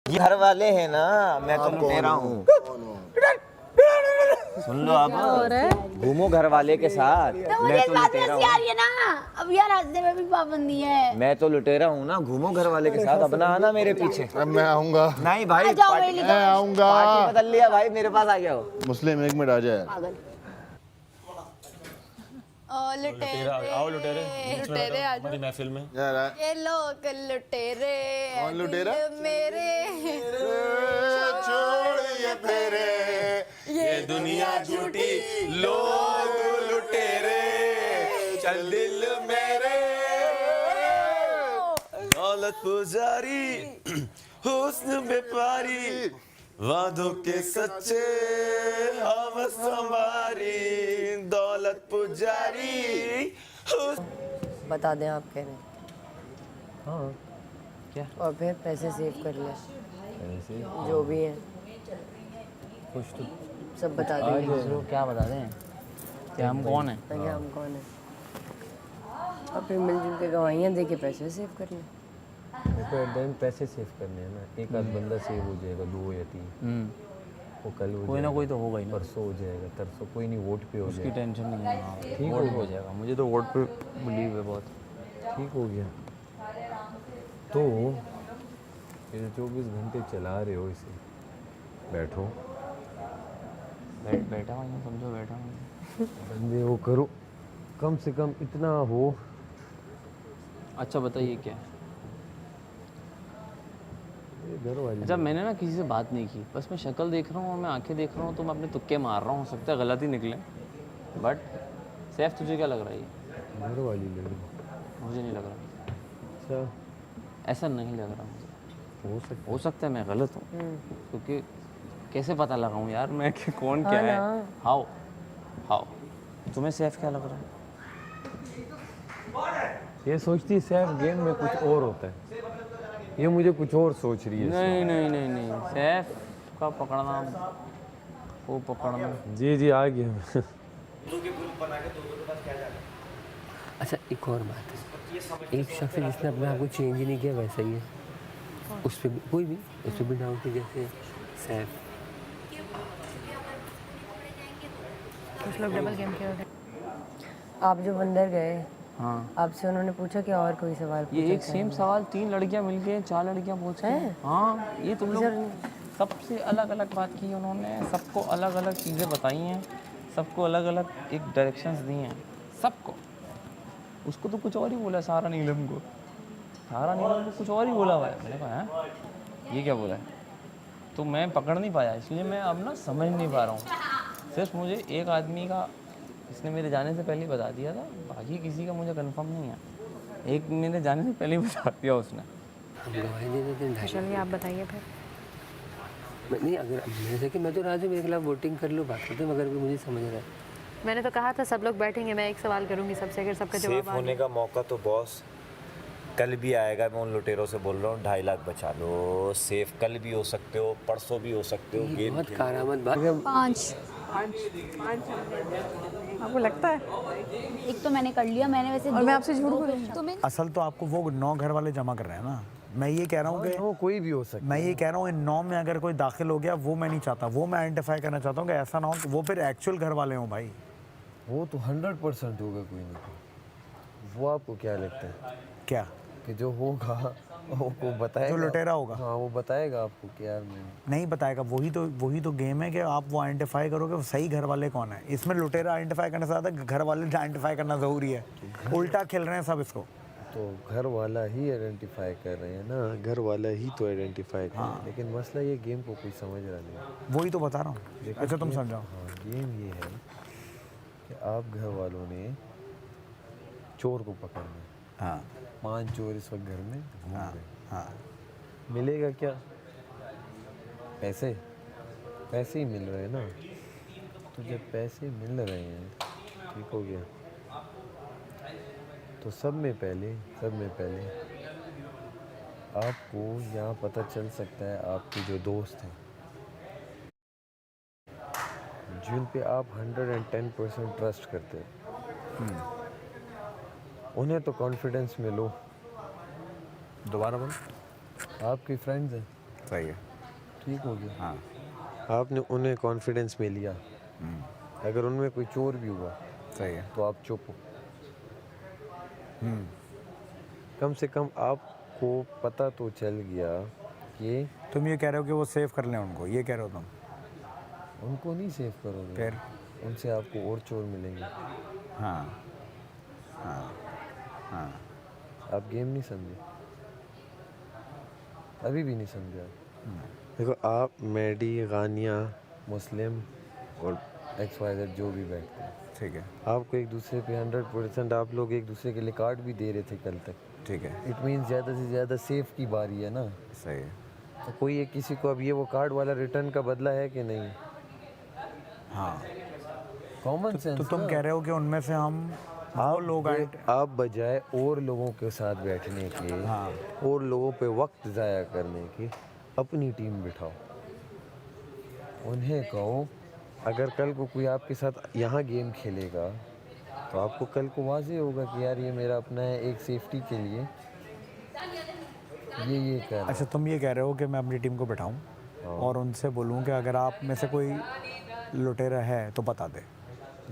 ये घर वाले हैं ना, मैं तो लुटेरा हूँ। सुन लो अब, घूमो घर वाले के साथ। मैं तो लुटेरा हूँ ना। अब यार रास्ते में भी पाबंदी है। मैं तो लुटेरा हूँ ना, घूमो घर वाले के साथ। अपना आना मेरे पीछे। अब मैं आऊंगा। नहीं भाई, मैं आऊंगा। पार्टी बदल लिया भाई, मेरे पास आ गया हो। मुस्लिम 1 मिनट आ जाए। लुटेरे आओ लुटेरे लुटेरे आ हमारी महफिल में। यार ये लोग लुटेरे कौन लुटेरा? मेरे छोड़ ये फेरे, ये दुनिया झूठी, लोग लुटेरे, चल दिल मेरे। दौलत पुजारी, हुस्न व्यापारी, वादों के सच्चे हवस हमारी। दौलत पुजारी। बता दें आप कह रहे हैं। हाँ क्या? और फिर पैसे सेव कर ले, ऐसे जो भी है कुछ तो सब बता आज देंगे। इसको क्या बता दें कि हम कौन हैं? ताकि हम कौन है, और फिर मिलजुल के गवाहियाँ दे के पैसे सेव कर ले। देखो एट द एंड पैसे सेव करने हैं ना। एक आध बंदा सेव हो जाएगा, 2 या 3, वो कल हो कोई ना कोई तो होगा ही ना। परसों हो जाएगा, तरसों कोई नहीं, वोट पे हो उसकी जाएगा। टेंशन नहीं है। ठीक वोट हो हो जाएगा, मुझे तो वोट पे बिलीव है बहुत। ठीक हो गया तो ये जो 24 घंटे चला रहे हो इसे, बैठो बैठा हुआ समझो, बैठा हुआ। बंदे वो करो, कम से कम इतना हो। अच्छा बताइए क्या? ये घर वाली अच्छा मैंने ना किसी से बात नहीं की, बस मैं शक्ल देख रहा हूँ और मैं आंखें देख रहा हूँ, तो मैं अपने तुक्के मार रहा हूँ। हो सकता है गलत ही निकले, बट सैफ तुझे क्या लग रहा है? ये घर वाली लड़ी। मुझे नहीं लग रहा, अच्छा ऐसा नहीं लग रहा मुझे। हो सकता है मैं गलत हूँ, क्योंकि कैसे पता लगाऊँ यार मैं कि कौन क्या है। हाउ हाउ तुम्हें सैफ क्या लग रहा है? ये सोचती सैफ गेम में कुछ और होता है, ये मुझे कुछ और सोच रही है। नहीं नहीं नहीं नहीं, सैफ का पकड़ना, वो पकड़ना। जी जी आ गया मैं। अच्छा एक और बात है, एक शख्स है जिसने अपने आप को चेंज ही नहीं किया, वैसा ही है उस पर कोई भी, उस पर भी डाउट है, जैसे सैफ। कुछ लोग डबल गेम खेल रहे। आप जब अंदर गए, हाँ आपसे उन्होंने पूछा कि और कोई सवाल ये पूछा एक सेम सवाल 3 लड़कियां मिलके 4 लड़कियां पूछ के। हाँ ये तुम लोग सबसे अलग अलग बात की उन्होंने, सबको अलग अलग चीज़ें बताई हैं, सबको अलग अलग एक डायरेक्शंस दी हैं सबको। उसको तो कुछ और ही बोला सारा नीलम को, सारा नीलम को कुछ और ही बोला हुआ है। मैंने कहा है ये क्या बोला है? तो मैं पकड़ नहीं पाया, इसलिए मैं अब ना समझ नहीं पा रहा हूँ। सिर्फ मुझे एक आदमी का इसने मेरे जाने से पहले ही बता दिया था, बाकी किसी का मुझे कंफर्म नहीं है। एक मेरे जाने से पहले ही बता दिया उसने। हम गवाही दे देते हैं। चलिए आप बताइए फिर। नहीं अगर जैसे कि मैं तो राजू मेरे खिलाफ वोटिंग कर लो, बात करते मगर भी मुझे समझ रहा है। मैंने तो कहा था सब लोग बैठेंगे, मैं एक सवाल करूंगी सबसे, अगर सबका जवाब सेफ होने का मौका तो बॉस कल भी आएगा। मैं उन लुटेरों से बोल रहा हूँ 2.5 लाख बचा लो। सेफ कल भी हो सकते हो, परसों भी हो सकते हो। ये बहुत कारामत बात। 5 आपको लगता है? एक तो मैंने कर लिया, मैंने वैसे और मैं आपसे झूठ बोल रही हूँ? तुम्हें असल तो आपको वो 9 घर वाले जमा कर रहे हैं ना। मैं ये कह रहा हूँ कि वो कोई भी हो सकता मैं ये कह रहा हूँ इन 9 में अगर कोई दाखिल हो गया, वो मैं नहीं चाहता। वो मैं आइडेंटिफाई करना चाहता हूँ कि ऐसा ना हो कि वो फिर एक्चुअल घर वाले हों भाई। वो तो 100% होगा कोई ना कोई। वो आपको क्या लगता है क्या कि जो होगा वो बताएगा, जो लुटेरा होगा? हाँ वो बताएगा आपको कि यार मैं नहीं बताएगा। वही तो गेम है कि आप वो आइडेंटिफाई करोगे सही घर वाले कौन है। इसमें लुटेरा आइडेंटिफाई करने से ज़्यादा घर वाले आइडेंटिफाई करना ज़रूरी है। उल्टा खेल रहे हैं सब इसको। तो घर वाला ही आइडेंटिफाई कर रहे हैं ना, घर वाला ही तो आइडेंटिफाई कर रहे हैं। लेकिन मसला ये गेम को कोई समझ रहा नहीं। वही तो बता रहा हूँ। अच्छा तुम समझाओ। हाँ गेम ये है कि आप घर वालों ने चोर को पकड़ना है। हाँ 5 चोर इस वक्त घर में घूम रहे हैं। हाँ मिलेगा क्या? पैसे पैसे ही मिल रहे हैं ना। तो जब पैसे मिल रहे हैं, ठीक हो गया, तो सब में पहले आपको यहाँ पता चल सकता है आपके जो दोस्त हैं, जिन पे आप 110% ट्रस्ट करते हैं, उन्हें तो कॉन्फिडेंस में लो। दोबारा बोलो। आपके फ्रेंड्स हैं, सही है। ठीक हो गया। हाँ आपने उन्हें कॉन्फिडेंस में लिया, अगर उनमें कोई चोर भी हुआ सही है। तो आप चुप हो। कम से कम आपको पता तो चल गया कि तुम ये कह रहे हो कि वो सेव कर लें उनको, ये कह रहे हो तुम? उनको नहीं सेव करोगे, फिर? उनसे आपको और चोर मिलेंगे। हाँ हाँ हाँ। आप गेम नहीं समझे, अभी भी नहीं समझे आप। देखो आप मैडी, गानिया, मुस्लिम और XYZ जो भी बैठते हैं, ठीक है आपको एक दूसरे पे 100% आप लोग एक दूसरे के लिए कार्ड भी दे रहे थे कल तक। ठीक है। इट मीन्स ज़्यादा से ज़्यादा सेफ की बारी है ना। सही है। तो कोई एक किसी को अब ये वो कार्ड वाला रिटर्न का बदला है कि नहीं? हाँ कॉमन सेंस। तो तुम कह रहे हो कि उनमें से हम वो लोग आए। आप बजाय और लोगों के साथ बैठने के, हाँ। और लोगों पे वक्त ज़ाया करने के, अपनी टीम बिठाओ। उन्हें कहो अगर कल को कोई आपके साथ यहाँ गेम खेलेगा तो आपको कल को वाज़ेह होगा कि यार ये मेरा अपना है, एक सेफ्टी के लिए ये कर। अच्छा तुम ये कह रहे हो कि मैं अपनी टीम को बिठाऊं और उनसे बोलूं कि अगर आप में से कोई लुटेरा है तो बता दे,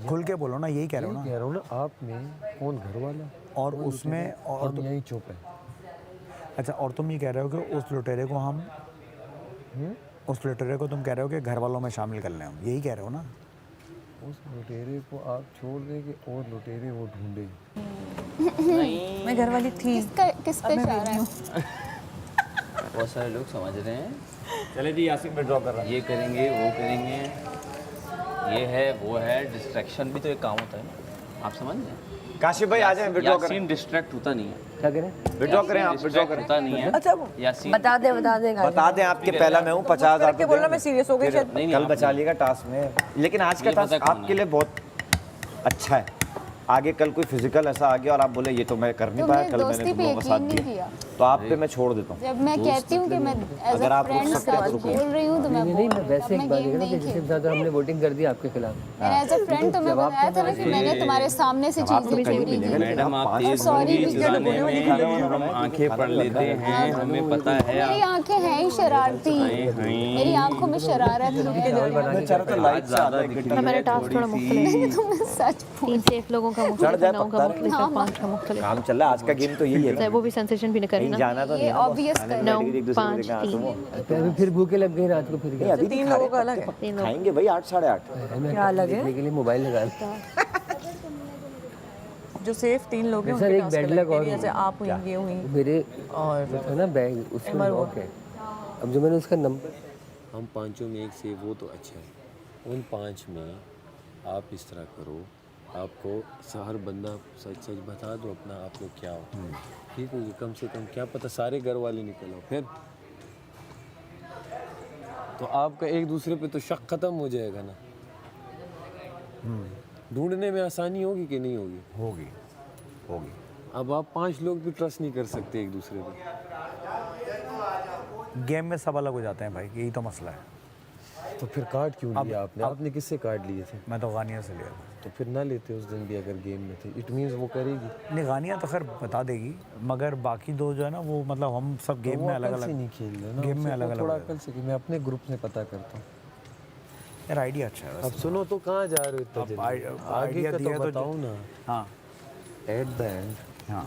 खुल के बोलो ना, यही कह रहे हो ना? कह रहा हूँ ना, आप में कौन घर वाला और उसमें और हम यहीं चुप है। अच्छा और तुम ये कह रहे हो कि उस लुटेरे को हम उस लुटेरे को तुम कह रहे हो कि घर वालों में शामिल कर लें हम, यही कह रहे हो ना? उस लुटेरे को आप छोड़ देंगे और लुटेरे वो ढूंढे। मैं घर वाली थी। किस पे जा रहा है? बहुत सारे लोग समझ रहे हैं, चले जी यासीन विड्रॉ कर रहा है। ये करेंगे वो करेंगे, ये है वो है, डिस्ट्रैक्शन भी तो एक काम होता है ना, आप समझ रहे हैं? काशिफ भाई आ जाएं, विड्रॉ करें। यासीन डिस्ट्रैक्ट होता नहीं है। क्या करें? विड्रॉ करें, आप विड्रॉ करें। होता नहीं है। अच्छा यासीन बता दे बता दें आपके पहला मैं हूँ 50,000 के बोलना मैं सीरियस हो गई शायद। नहीं, कल बचा लिएगा टास्क में, लेकिन आज का ये पता टास्क कौन आपके लिए बहुत अच्छा है। आगे कल कोई फिजिकल ऐसा आ गया और आप बोले ये तो मैं कर नहीं पाया, कल मैंने तुम लोगों का साथ दिया, तो आप पे मैं छोड़ देता हूँ। जब मैं कहती हूँ कि मैं एज अगर अ आप रुक फ्रेंड सकते हैं तो बोल रुकिए। रही हूँ तो मैं नहीं, मैं वैसे मैं एक बात गेम कह रहा नहीं हूँ, जैसे खेलती। ज़्यादा हमने वोटिंग कर दी आपके खिलाफ। मैंने एज अ फ्रेंड तुम्हें बताया था ना कि मैंने तुम्हारे सामने से जवाब तो चीजें कहीं चोरी मिलेगा, की। लेकिन मैडम आप आप पाँच तेज सौ सॉरी, होंगी चुराने में, हम आंखें पढ़ लेते हैं, हमें पता है मेरी आप आंखें हैं ही शरारती, मेरी आंखों में शरारत है। आज ज़्यादा दिख रही मेरा है टास्क थोड़ा थोड़ी सी। मुख्तलिफ तुम्हें सच 3 सेफ लोगों का मुख्तलिफ, 9 का मुख्तलिफ, 5 का मुख्तलिफ। काम चल रहा है, आज का गेम तो यही है। वो भी सेंसेशन भी नहीं करी कहीं ना। जाना तो ये नहीं है, obvious खाने कर में रहे बैठ के एक दूसरे को 5, देखा, हाँ, तुम हो। अभी फिर भूखे लग गए रात को, फिर नहीं, अभी तीन नहीं खा लोगों का रहे, अलग है। खाएंगे भाई 8 साढ़े 8। क्या अलग है? देखने के लिए मोबाइल लगा जो सेफ 3 लोग हैं सर, उनके एक टास्क बैड अलग लक है। और जैसे हुई। आप हुई, ये हुई मेरे और है ना बैग, उसमें MR लॉक है। अब जो मैंने उसका नंबर, हम पांचों में एक सेव वो तो अच्छा है। उन 5 में आप इस तरह करो, आपको हर बंदा सच सच बता दो अपना आप लोग क्या हो। ठीक होगी, कम से कम क्या पता सारे घर वाले निकल आओ, फिर तो आपका एक दूसरे पे तो शक खत्म हो जाएगा ना। ढूंढने में आसानी होगी कि नहीं होगी? होगी होगी। अब आप 5 लोग भी ट्रस्ट नहीं कर सकते एक दूसरे पे। गेम में सब अलग हो जाते हैं भाई, यही तो मसला है। तो फिर कार्ड क्यों लिया आपने? आपने किससे कार्ड लिए थे? मैं तो गानिया से लिया था। तो फिर ना लेते उस दिन भी अगर गेम में थे। इट मीन्स वो करेगी। नहीं, गानिया तो खैर बता देगी, मगर बाकी दो जो है ना वो मतलब हम सब गेम में अलग अलग नहीं खेल रहे ना, गेम में उससे अलग तो अलग थोड़ा अकल से कि मैं अपने ग्रुप में पता करता हूँ। यार आइडिया अच्छा है। अब सुनो तो कहाँ जा रहे हो इतना जल्दी? आगे आइडिया का दिया तो तो बताओ ना। हाँ एट द एंड हाँ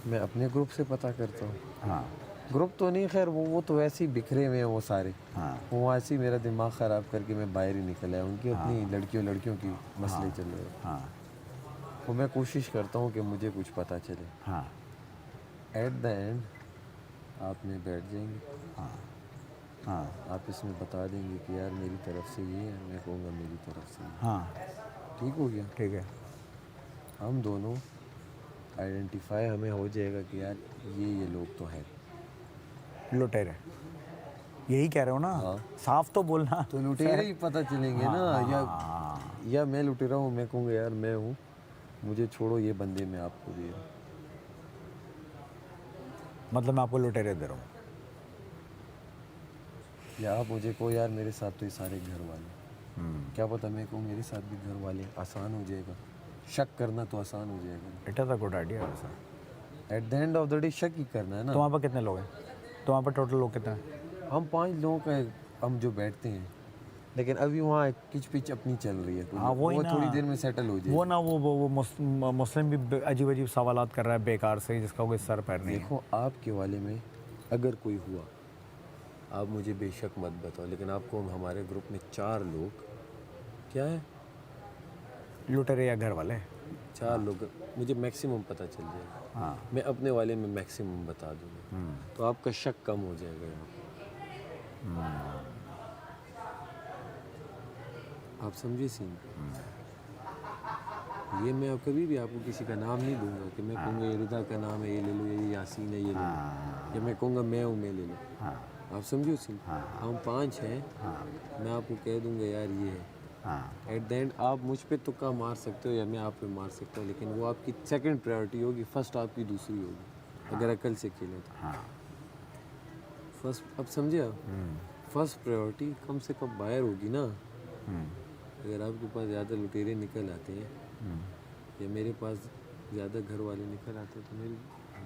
मैं अपने ग्रुप से पता करता हूँ। हाँ ग्रुप तो नहीं, खैर वो तो वैसे ही बिखरे हुए हैं वो सारे। हाँ वो ऐसे ही मेरा दिमाग ख़राब करके मैं बाहर ही निकल आया। उनकी अपनी लड़कियों की मसले चल रहे हैं। हाँ तो मैं कोशिश करता हूँ कि मुझे कुछ पता चले। हाँ एट द एंड आप में बैठ जाएंगे। हाँ हाँ आप इसमें बता देंगे कि यार मेरी तरफ से ये है, मैं कहूँगा मेरी तरफ से ये। हाँ ठीक हो गया? ठीक है। हम दोनों आइडेंटिफाई हमें हो जाएगा कि यार ये लोग तो है लुटेरे, यही कह रहे हो ना? हाँ। साफ तो बोलना। तो लुटेरे ही पता चलेंगे ना। या मैं लुटेरा हूँ, मैं कहूँगा यार मैं हूँ, मुझे छोड़ो, ये बंदे मैं आपको दे रहा हूँ। मतलब मैं आपको लुटेरे दे रहा हूँ, या आप मुझे कहो यार मेरे साथ तो ये सारे घर वाले। क्या पता मैं कहूँ मेरे साथ भी घर वाले, आसान हो जाएगा। शक करना तो आसान हो जाएगा। It is a good idea वैसा। At the end of the day शक ही करना है ना। तो वहाँ पर कितने लोग हैं? तो वहाँ पर टोटल लोग कितने हैं? हम 5 लोगों का हम जो बैठते हैं, लेकिन अभी वहाँ किच पिच अपनी चल रही है, हाँ वो थोड़ी देर में सेटल हो जाएगी। वो ना वो मुस्लिम भी अजीब अजीब सवालात कर रहा है बेकार से, जिसका कोई सर पैर नहीं है। देखो आपके वाले में अगर कोई हुआ, आप मुझे बेशक मत बताओ, लेकिन आपको हमारे ग्रुप में 4 लोग क्या है, लुटेरे या घर वाले, 4 लोग मुझे मैक्सिमम पता चल जाएगा। हाँ मैं अपने वाले में मैक्सिमम बता दूंगा, तो आपका शक कम हो जाएगा यहाँ पे। आप समझे सीन? ये मैं अब कभी भी आपको किसी का नाम नहीं दूंगा कि मैं कहूँगा ये रिदा का नाम है, ये ले लो, ये यासीन है, ये ले लो, या मैं कहूँगा मैं हूँ, मैं ले लो। आप समझो सीन? हम 5 हैं, मैं आपको कह दूंगा यार ये है। एट द एंड आप मुझ पे तुक्का मार सकते हो या मैं आप पे मार सकता हूँ, लेकिन वो आपकी सेकंड प्रायोरिटी होगी, फर्स्ट आपकी दूसरी होगी, अगर अकल से खेलें तो। फर्स्ट, अब समझे आप? फर्स्ट प्रायोरिटी कम से कम बाहर होगी ना। अगर आपके पास ज़्यादा लुटेरे निकल आते हैं या मेरे पास ज़्यादा घर वाले निकल आते हैं, तो मेरी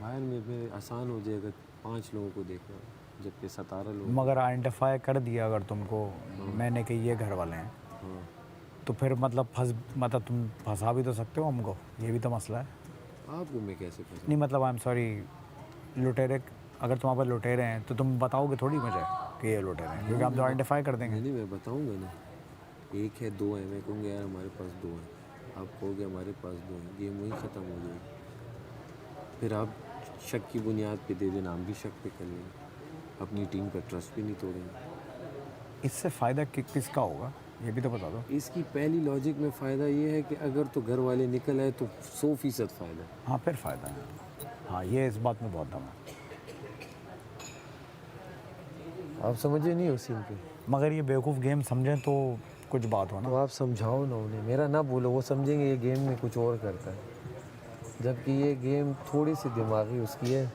बाहर में भी आसान हो जाएगा 5 लोगों को देखना, जबकि 17 लोग। मगर आइडेंटिफाई कर दिया अगर तुमको मैंने कि ये घर वाले हैं, तो फिर मतलब तुम फंसा भी तो सकते हो हमको, ये भी तो मसला है। आपको मैं कैसे फंसा? नहीं मतलब आई एम सॉरी, लुटेरे अगर तुम्हारे पास लुटेरे हैं तो तुम बताओगे थोड़ी मुझे कि ये लुटेरे हैं, क्योंकि हम तो आइडेंटिफाई कर देंगे। नहीं मैं बताऊंगा ना, 1 है 2 है, मैं कहूँगा यार हमारे पास 2 हैं, आप कहोगे हमारे पास 2 हैं, गेम वहीं ख़त्म हो जाएगी। फिर आप शक की बुनियाद पे दे देना, हम भी शक पे कर लेंगे, अपनी टीम का ट्रस्ट भी नहीं तोड़ेंगे। इससे फ़ायदा किसका होगा ये भी तो बता दो। इसकी पहली लॉजिक में फ़ायदा ये है कि अगर तो घर वाले निकल आए तो 100% फ़ायदा। हाँ फिर फ़ायदा है, हाँ ये इस बात में बहुत दम है। आप समझे नहीं हो सीन पे? मगर ये बेवकूफ़ गेम समझें तो कुछ बात हो ना। तो आप समझाओ ना उन्हें, मेरा ना बोलो, वो समझेंगे ये गेम में कुछ और करता है, जबकि ये गेम थोड़ी सी दिमागी उसकी है।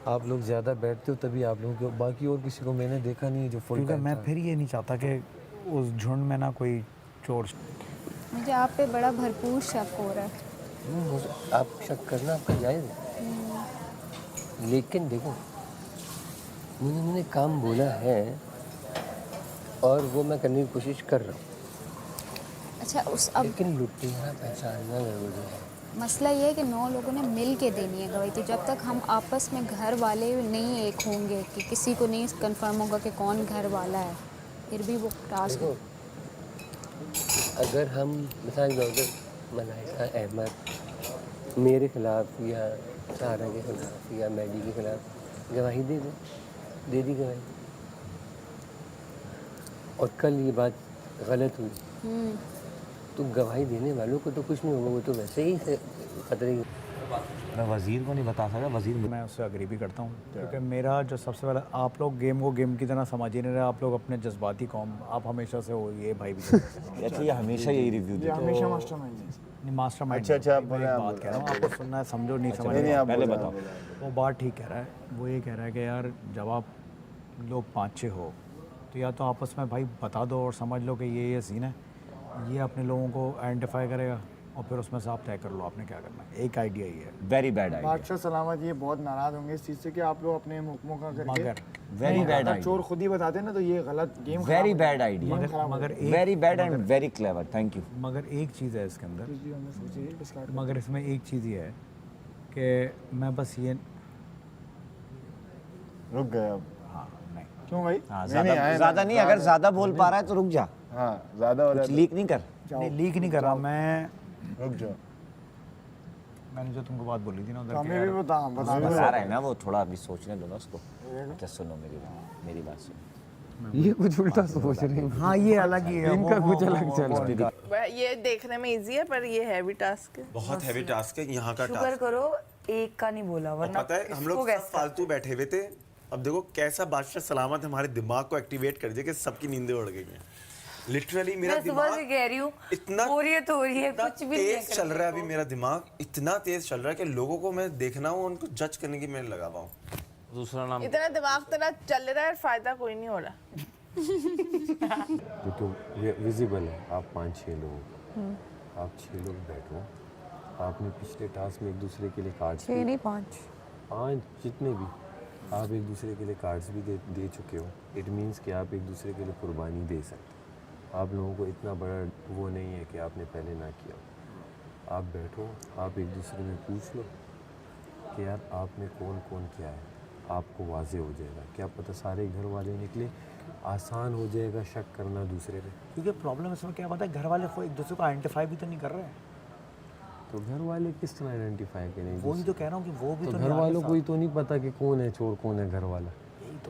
आप लोग ज़्यादा बैठते हो तभी आप लोगों को, बाकी और किसी को मैंने देखा नहीं है जो फुल क्योंकि मैं फिर ये नहीं चाहता कि उस झुंड में ना कोई चोर। मुझे आप पे बड़ा भरपूर शक हो रहा है। आप शक करना आपका जायज़ है, लेकिन देखो उन्होंने काम बोला है और वो मैं करने की कोशिश कर रहा हूँ। अच्छा अब लेकिन लुटेरा पहचानना ज़रूरी है। मसला ये है कि 9 लोगों ने मिल के देनी है गवाही, तो जब तक हम आपस में घर वाले नहीं एक होंगे, कि किसी को नहीं कंफर्म होगा कि कौन घर वाला है, फिर भी वो टास्क। अगर हम मिसाल के तौर पर मलाइका अहमद मेरे खिलाफ या सारा के खिलाफ या मैडी के खिलाफ गवाही दे दी गवाही, और कल ये बात गलत हुई तो गवाही देने वालों को तो कुछ नहीं होगा, वो तो वैसे ही खतरे। मैं वज़ीर को नहीं बता सकता, वज़ीर मैं उससे अग्री भी करता हूँ, क्योंकि मेरा जो सबसे पहले, आप लोग गेम को गेम की तरह समझ ही नहीं रहे, आप लोग अपने जज्बाती कौम, आप हमेशा से हो ये भाई भी। अच्छा ये हमेशा यही रिव्यू देते हैं। हमेशा मास्टरमाइंड मास्टरमाइंड। अच्छा, मैं एक बात कह रहा हूँ, आपको सुनना है, समझो नहीं समझ पहले बताओ। वो बात ठीक कह रहा है, वो ये कह रहा है कि यार जब आप लोग 5-6 हो तो या तो आपस में भाई बता दो और समझ लो कि ये सीन है, ये अपने लोगों को आइडेंटिफाई करेगा और फिर उसमें से आप तय कर लो आपने क्या करना है। एक आइडिया ही है, वेरी बैड आइडिया। बादशाह सलामत ये बहुत नाराज़ होंगे इस चीज़ से कि आप लोग अपने हुक्मों का करके, मगर वेरी बैड आइडिया, चोर खुद ही बताते हैं ना, तो ये गलत गेम, वेरी बैड आइडिया, मगर very bad and very clever, thank you. मगर एक चीज़ है इसके अंदर, मगर इसमें एक चीज़ ये है कि मैं बस ये रुक गए अब। हाँ नहीं क्यों भाई? हाँ ज़्यादा नहीं, अगर ज़्यादा बोल पा रहा है तो रुक जा। हाँ ज़्यादा हो रहा है, लीक नहीं कर। नहीं लीक नहीं कर रहा मैं, रुक जाओ। मैंने जो तुमको बात बोली थी ना उधर हमें भी बता बता रहा है ना वो, थोड़ा अभी सोचने दो ना उसको। अच्छा सुनो मेरी बात सुनो। ये कुछ उल्टा सोच रहे हैं। हाँ ये अलग ही है, इनका कुछ अलग चल रहा है। ये देखने में इजी है पर ये हैवी टास्क है, बहुत हैवी टास्क है यहाँ का। शुक्र करो एक का नहीं बोला, वरना पता है हम लोग सब फालतू बैठे हुए थे, अब देखो कैसा बादशाह सलामत हमारे दिमाग को एक्टिवेट कर दिया कि सबकी नींदें उड़ गई हैं। लिटरली मेरा सुबह से कह रही हूँ इतना हो रही है कुछ भी तेज चल रहा है अभी, मेरा दिमाग इतना तेज चल रहा है कि लोगों को मैं देखना हूँ, उनको जज करने की मेरे लगा पाऊँ। दूसरा नाम इतना दिमाग तेरा चल रहा है, फायदा कोई नहीं हो रहा। तो विजिबल है, आप 5-6 लोग, आप 6 लोग बैठो, आपने पिछले टास्क में एक दूसरे के लिए कार्ड 6 नहीं 5 5 जितने भी आप एक दूसरे के लिए कार्ड्स भी दे चुके हो, इट मीन्स कि आप एक दूसरे के लिए कुर्बानी दे सकते हो। आप लोगों को इतना बड़ा वो नहीं है कि आपने पहले ना किया हो। आप बैठो, आप एक दूसरे में पूछ लो कि यार आप में कौन कौन क्या है, आपको वाजे हो जाएगा। क्या पता सारे घर वाले निकले, आसान हो जाएगा शक करना दूसरे पे। क्योंकि प्रॉब्लम इसमें क्या पता है, घर वाले को एक दूसरे को आइडेंटिफाई भी तो नहीं कर रहे हैं। तो घर वाले किस तरह आइडेंटिफाई करेंगे? वो ही तो कह रहा हूँ कि वो भी तो तो घर वालों को ही तो नहीं पता कि कौन है चोर कौन है घर वाला।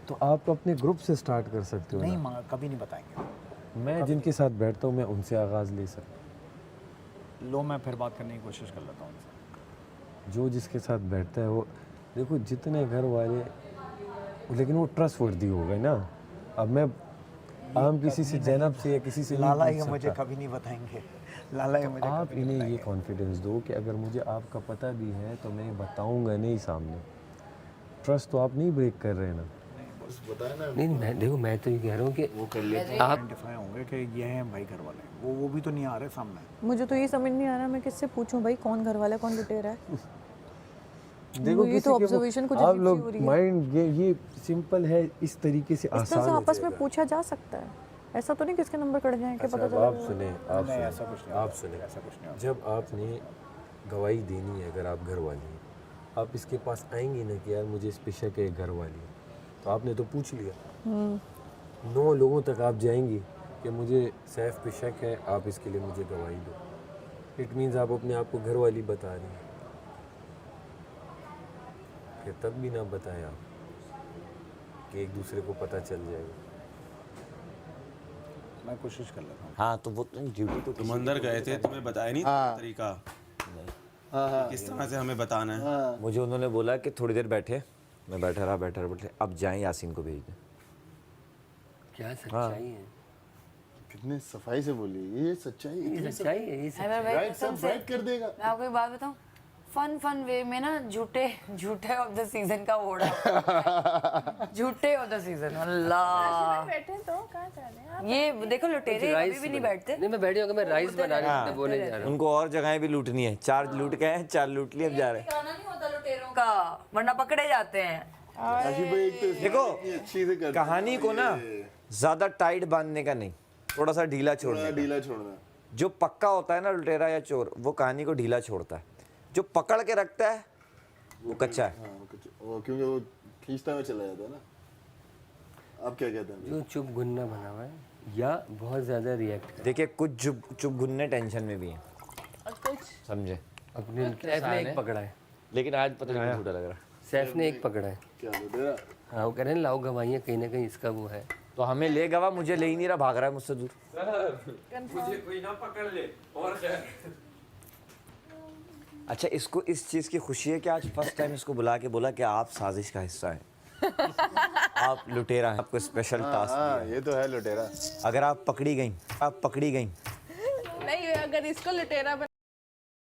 तो आप अपने ग्रुप से स्टार्ट कर सकते हो नहीं ना। कभी नहीं बताएंगे। मैं जिनके साथ बैठता हूँ मैं उनसे आगाज़ ले सकता लो मैं फिर बात करने की कोशिश कर लेता हूँ उनसे। जो जिसके साथ बैठता है वो देखो जितने घर वाले, लेकिन वो ट्रस्ट वर्दी हो गए ना। अब मैं आम किसी से जैनब से या किसी से लाला नहीं ये पूछ मुझे सकता। कभी नहीं बताएंगे। लाला ये मुझे आप कभी नहीं इन्हें ये बताएंगे। कॉन्फिडेंस दो कि अगर मुझे आपका पता भी है तो मैं बताऊंगा नहीं सामने। ट्रस्ट तो आप नहीं ब्रेक कर रहे हैं ना। नहीं मैं देखो मैं तो ये कह रहा हूँ कि वो कर लेते आप आइडेंटिफाई होंगे कि ये हैं भाई घर वाले, वो भी तो नहीं आ रहे सामने। मुझे तो ये समझ नहीं आ रहा मैं किससे पूछूं भाई कौन घर वाला है कौन लुटेरा है। देखो ये किसी तो के वो- ऑब्जर्वेशन कुछ आप अजीब सी हो लोग रही है। माइंड ये सिंपल है, इस तरीके से इस तरह आसान से हो आपस में जाएगा। पूछा जा सकता है, ऐसा तो नहीं किसके नंबर कट जाए कि अच्छा, पता अब चला आप सुने, आप नहीं, सुने, ऐसा कुछ नहीं आप होता। सुने, ऐसा कुछ नहीं होता। जब आपने गवाही देनी है, अगर आप घर वाली हैं, आप इसके पास आएंगे ना कि यार मुझे इस पे शक है घर वाली है, तो आपने तो पूछ लिया। 9 लोगों तक आप जाएंगे कि मुझे सैफ पे शक है, आप इसके लिए मुझे गवाही दो। इट मीन्स आप अपने आप को घर वाली बता रही हैं। फिर तब भी ना बताएं आप कि एक दूसरे को पता चल जाएगा। मैं कोशिश कर लेता हूँ। हाँ तो वो ड्यूटी तो तुम अंदर गए थे, तुम्हें बताया नहीं तरीका किस तरह से हमें बताना है। मुझे उन्होंने बोला कि थोड़ी देर बैठे, मैं बैठा रहा, अब जाएं यासीन को भेज दें। क्या सच्चाई है, कितने सफाई से बोली, ये सच्चाई ये सच्चाई है, ये सच्चाई है। राइट सब राइट कर देगा। मैं आपको एक बात बताऊं, फन वे में ना झूठे ऑफ द सीजन का वो झूठे ऑफ द सीजन। अल्लाह बैठे तो कहाँ जा रहे हैं आप? ये देखो लुटेरे कभी भी नहीं बैठते। नहीं मैं बैठी हूँ, मैं राइस बना रही हूँ, बोलने जा रहा हूँ। उनको और जगहें भी लूटनी है, 4 लूट गए हैं, 4 लूट लिए, अब जा रहे हैं। ठिकाना नहीं होता लुटेरों का, वरना पकड़े जाते हैं। आशिफ भाई एक तो देखो अच्छी से कर कहानी को ना ज्यादा टाइट बांधने का नहीं, थोड़ा सा ढीला छोड़ने का। ढीला छोड़ना। जो पक्का होता है ना लुटेरा या चोर, वो कहानी को ढीला छोड़ता है। जो पकड़ के रखता है वो कच्चा है। हाँ, वो क्योंकि वो खींचता में चला जाता है ना। आप क्या कहते हैं? जो चुप गुन्ना बना हुआ है या बहुत ज्यादा रिएक्ट कर, देखिए कुछ चुप गुन्ने टेंशन में भी हैं, समझे। अपने सैफ ने एक पकड़ा है, लेकिन आज पता नहीं झूठा लग रहा। सैफ ने एक पकड़ा है। क्या लुटेरा? हाँ वो कह रहे हैं लाओ गवाहियाँ, कहीं ना कहीं इसका वो है। तो हमें ले गवा, मुझे ले ही नहीं रहा, भाग रहा है मुझसे दूर। मुझे कोई ना पकड़ ले और क्या। अच्छा इसको इस चीज़ की खुशी है कि आज फर्स्ट टाइम इसको बुला के बोला कि आप साजिश का हिस्सा हैं। आप लुटेरा हैं, आपको स्पेशल टास्क हाँ ये तो है लुटेरा। अगर आप पकड़ी गई नहीं, अगर इसको लुटेरा